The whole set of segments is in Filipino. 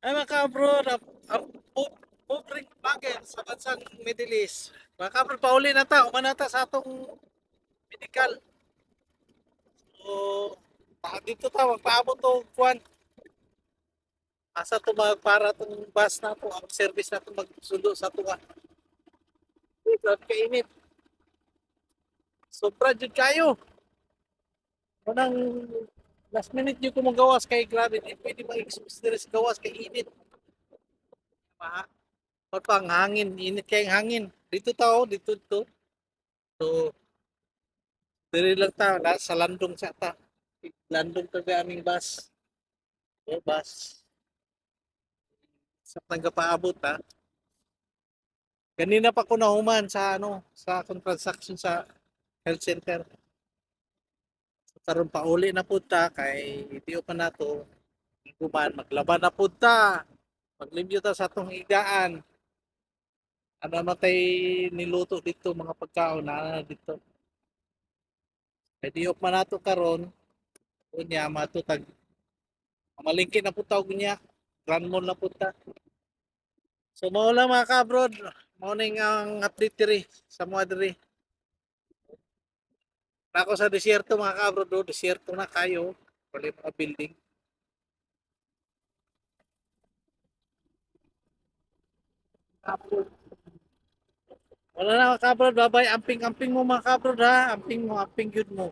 Ay mga ka-abroad, moving vlogger sa bansang Middle East. Mga ka-abroad, pauli na ta, umana ta sa atong medical. So, dito ta, magpaabot to, kuan. Asa to para tong bus na to, ang service na to magsundo sa tuwa. Grabe kainit. Sobra jud kayo. Unang last minute nyo kumagawas kay grabe, di pwede ma-expose diri sa gawas kay init. Ma, pang hangin, init kay hangin. Dito tao, dito to. So, diri lang ta, sa landong sa ta. Landong to aming bus. O bus. Sa nagapaabot ha. Ganina pa ko nahuman sa ano, sa akong transaction sa health center. So, karon pa uli na pud ta kay diyo pa nato human maglaban na pud ta. Maglimpyo ta sa atong higaan. Ano matay niluto dito mga pagkaon na dito. Kay diyo pa nato karon unya matutag malingki na pud ta og niya. Grand mall na pud ta. So mao lang mga ka-abroad, mao ning ang update diri sa mga diri. Ako sa desierto mga ka-abroad, desierto na kayo, wala mga building. Wala na mga ka-abroad, bye-bye. Amping-amping mo mga ka-abroad ha, amping mo, amping yun mo.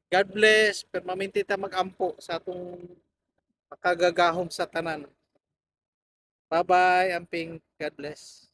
God bless, permanente ta mag-ampo sa atong makagagahom sa tanan. Bye-bye, amping. God bless.